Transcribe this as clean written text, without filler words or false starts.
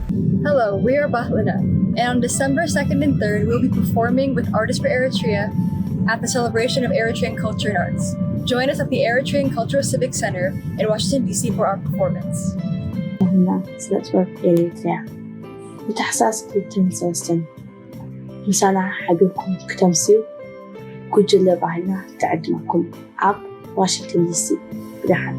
Hello, we are Bahluna, and on December 2nd and 3rd, we'll be performing with Artists for Eritrea at the celebration of Eritrean culture and arts. Join us at the Eritrean Cultural Civic Center in Washington, D.C. for our performance. ባህልና ስነ ጥበብ ኤሪትሪያ ብታሕሳስ 2 ምሳና ሓቢርኩም ክተምስዩ ጉጅለ ባህልና ተዕድመኩም ኣብ ዋሽንግተን ዲሲ ብደሓን